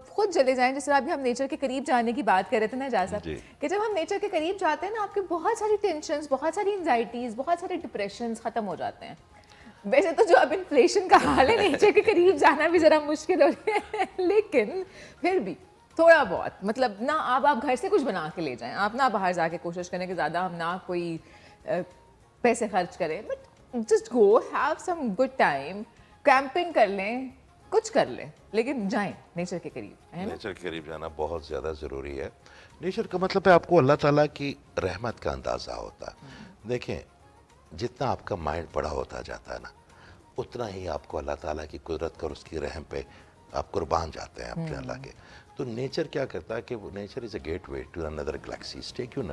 خود چلے جائیں. جس طرح ابھی ہم نیچر کے قریب جانے کی بات کر رہے تھے نا اعجاز صاحب, کہ جب ہم نیچر کے قریب جاتے ہیں نا آپ کے بہت ساری ٹینشنز, بہت ساری انزائٹیز, بہت سارے ڈپریشنز ختم ہو جاتے ہیں. ویسے تو جو اب انفلیشن کا حال ہے نیچر کے قریب جانا بھی ذرا مشکل ہو رہی ہے, لیکن پھر بھی تھوڑا بہت مطلب نہ آپ گھر سے کچھ بنا کے لے جائیں, آپ نہ باہر جا کے کوشش کریں کہ زیادہ ہم نہ کوئی پیسے خرچ کریں, but just go have some good time, camping کر لیں, کچھ کر لیں, لیکن جائیں نیچر کے قریب. نیچر کے قریب جانا بہت زیادہ ضروری ہے. نیچر کا مطلب ہے آپ کو اللہ تعالیٰ کی رحمت کا اندازہ ہوتا ہے. دیکھیں جتنا آپ کا مائنڈ بڑا ہوتا جاتا ہے نا, اتنا ہی آپ کو اللہ تعالیٰ کی قدرت اور اس کی رحم پہ آپ قربان جاتے ہیں اپنے اللہ کے. تو نیچر کیا کرتا ہے کہ nature is a gateway to اندر گلیکسیز, ٹیک یو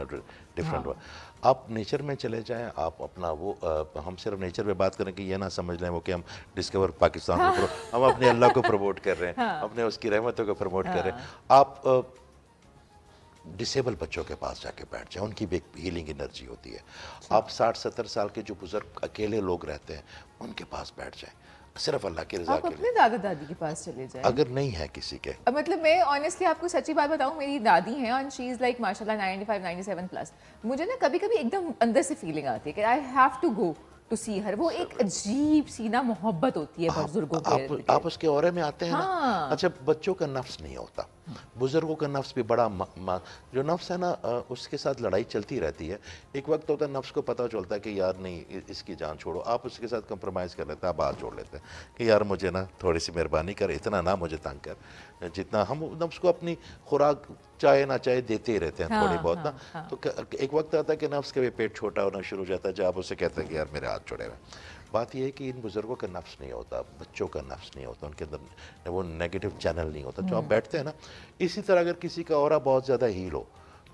ڈفرنٹ. آپ نیچر میں چلے جائیں, آپ اپنا وہ ہم صرف نیچر پہ بات کریں کہ یہ نہ سمجھ لیں وہ کہ ہم ڈسکور پاکستان کو ہم اپنے اللہ کو پروموٹ کر رہے ہیں, اپنے اس کی رحمتوں کو پروموٹ کر رہے ہیں. آپ ڈسیبل بچوں کے پاس جا کے بیٹھ جائیں, ان کی بھی ایک ہیلنگ انرجی ہوتی ہے. آپ 60-70 سال کے جو بزرگ اکیلے لوگ رہتے ہیں ان کے پاس بیٹھ جائیں, صرف اللہ کی رضا آپ کے لیے. اپنے دادا دادی کے پاس چلے جائیں اگر نہیں ہے کسی کے, مطلب میں آنیسٹلی آپ کو سچی بات بتاؤں, میری دادی ہیں اور شی از لائک ماشاء اللہ 95-97 پلس. مجھے نا کبھی کبھی ایک دم اندر سے فیلنگ آتی ہے کہ I have to go to see her. وہ ایک عجیب سی نا محبت ہوتی ہے بزرگوں کے. آپ اس کے اورے میں آتے ہیں نا. اچھا بچوں کا نفس نہیں ہوتا, بزرگوں کا نفس بھی بڑا جو نفس ہے نا اس کے ساتھ لڑائی چلتی رہتی ہے. ایک وقت ہوتا ہے نفس کو پتہ چلتا ہے کہ یار نہیں اس کی جان چھوڑو, آپ اس کے ساتھ کمپرومائز کر لیتے ہیں, آپ ہاتھ جوڑ لیتے ہیں کہ یار مجھے نا تھوڑی سی مہربانی کر, اتنا نہ مجھے تنگ کر. جتنا ہم نفس کو اپنی خوراک چاہے نہ چاہے دیتے ہی رہتے ہیں تھوڑی بہت نا. تو ایک وقت آتا ہے کہ نفس کا بھی پیٹ چھوٹا ہونا شروع ہو جاتا ہے, جب آپ اسے کہتے ہیں کہ یار میرے ہاتھ چھوڑے ہوئے. بات یہ ہے کہ ان بزرگوں کا نفس نہیں ہوتا, بچوں کا نفس نہیں ہوتا, ان کے اندر وہ نیگیٹو چینل نہیں ہوتا. جو آپ بیٹھتے ہیں نا, اسی طرح اگر کسی کا اورا بہت زیادہ ہیل ہو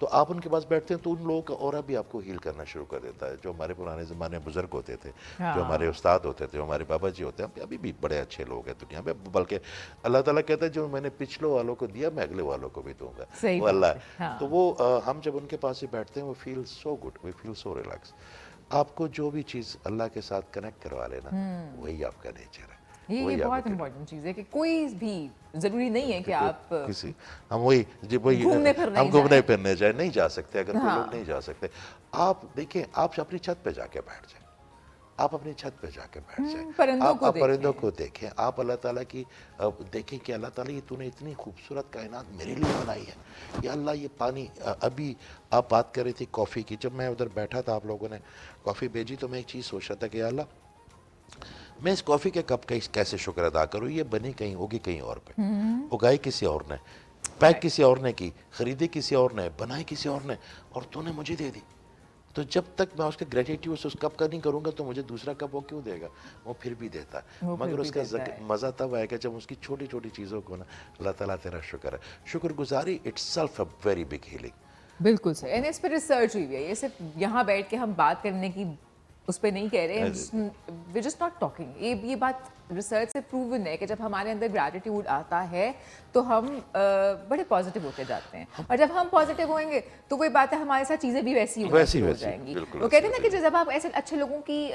تو آپ ان کے پاس بیٹھتے ہیں تو ان لوگوں کا اورا بھی آپ کو ہیل کرنا شروع کر دیتا ہے. جو ہمارے پرانے زمانے میں بزرگ ہوتے تھے, جو ہمارے استاد ہوتے تھے, جو ہمارے بابا جی ہوتے ہیں, ابھی بھی بڑے اچھے لوگ ہیں دنیا میں. بلکہ اللہ تعالیٰ کہتا ہے جو میں نے پچھلے والوں کو دیا میں اگلے والوں کو بھی دوں گا, وہ اللہ ہے. تو وہ ہم جب ان کے پاس ہی بیٹھتے ہیں, وہ فیل سو گڈ, وی فیل سو ریلیکس. آپ کو جو بھی چیز اللہ کے ساتھ کنیکٹ کروا لینا, وہی آپ کا نیچر ہے. یہ بہت امپورٹنٹ چیز ہے کہ کوئی بھی ضروری نہیں ہے کہ آپ کسی ہم وہی ہم گھومنے پھرنے جائیں, نہیں جا سکتے. اگر کوئی لوگ نہیں جا سکتے, آپ دیکھیں آپ اپنی چھت پہ جا کے بیٹھ جائیں, آپ اپنی چھت پہ جا کے بیٹھ جائیں, آپ پرندوں کو دیکھیں, آپ اللہ تعالیٰ کی دیکھیں کہ اللہ تعالیٰ یہ تو نے اتنی خوبصورت کائنات میرے لیے بنائی ہے. یا اللہ یہ پانی, ابھی آپ بات کر رہی تھی کافی کی, جب میں ادھر بیٹھا تھا آپ لوگوں نے کافی بھیجی تو میں ایک چیز سوچ رہا تھا کہ یا اللہ میں اس کافی کے کپ کا کیسے شکر ادا کروں. یہ بنی کہیں ہوگی کہیں اور پہ, اگائی کسی اور نے, پیک کسی اور نے کی, خریدی کسی اور نے, بنائی کسی اور نے, اور تو نے مجھے دے دی. تو جب تک میں اس کے گریٹیٹیوڈ سے اس کپ کا نہیں کروں گا تو مجھے دوسرا کپ وہ کیوں دے گا. وہ پھر بھی دیتا ہے, مگر اس کا مزہ تب آئے گا جب اس کی چھوٹی چھوٹی چیزوں کو نا اللہ تعالیٰ تیرا شکر ہے. شکر گزاری itself a very big healing. بالکل صحیح. یعنی اس پہ ریسرچ ہوئی ہے, یہ صرف یہاں بیٹھ کے ہم بات کرنے کی اس پہ نہیں کہہ رہے, وی جسٹ ناٹ ٹاکنگ. یہ بات ریسرچ سے پروون ہے کہ جب ہمارے اندر گریٹیٹیوڈ آتا ہے تو ہم بڑے پازیٹیو ہوتے جاتے ہیں, اور جب ہم پازیٹیو ہوئیں گے تو کوئی بات ہے ہمارے ساتھ چیزیں بھی ویسی ہو جائیں گی. وہ کہتے ہیں نا کہ جب آپ ایسے اچھے لوگوں کی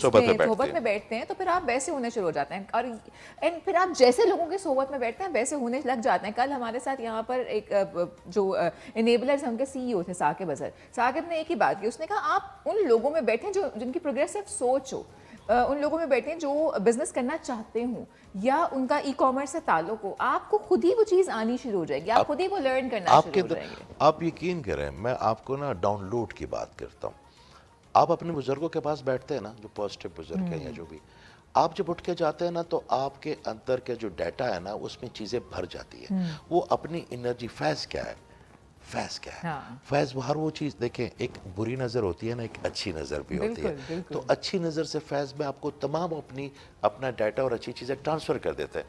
صحبت میں بیٹھتے ہیں تو پھر آپ ویسے ہونے شروع ہو جاتے ہیں, اور پھر آپ جیسے لوگوں کی صحبت میں بیٹھتے ہیں ویسے ہونے لگ جاتے ہیں. کل ہمارے ساتھ یہاں پر ایک جو انیبلرز ہیں ان کے CEO تھے ثاقب اظہر. ثاقب نے ایک ہی بات کی, اس نے کہا آپ ان لوگوں میں بیٹھیں جن کی پروگریسو سوچ ہو, ان لوگوں میں بیٹھیں جو بزنس کرنا چاہتے ہوں یا ان کا ای کامرس سے تعلق ہو. آپ کو خود ہی وہ چیز آنی شروع ہو جائے گی, آپ خود ہی وہ لرن کرنا شروع ہو جائیں گے. آپ یقین کریں, میں آپ کو نا ڈاؤن لوڈ کی بات کرتا ہوں. آپ اپنے بزرگوں کے پاس بیٹھتے ہیں نا, جو پازیٹیو بزرگ ہیں یا جو بھی, آپ جب اٹھ کے جاتے ہیں نا تو آپ کے اندر کے جو ڈیٹا ہے نا اس میں چیزیں بھر جاتی ہیں. وہ اپنی انرجی, فیض کیا ہے, فیض کیا ہے, فیض ہر وہ چیز دیکھیں, ایک بری نظر ہوتی ہے نا, ایک اچھی نظر بھی ہوتی ہے. تو اچھی نظر سے فیض میں آپ کو تمام اپنا ڈیٹا اور اچھی چیزیں ٹرانسفر کر دیتے ہیں.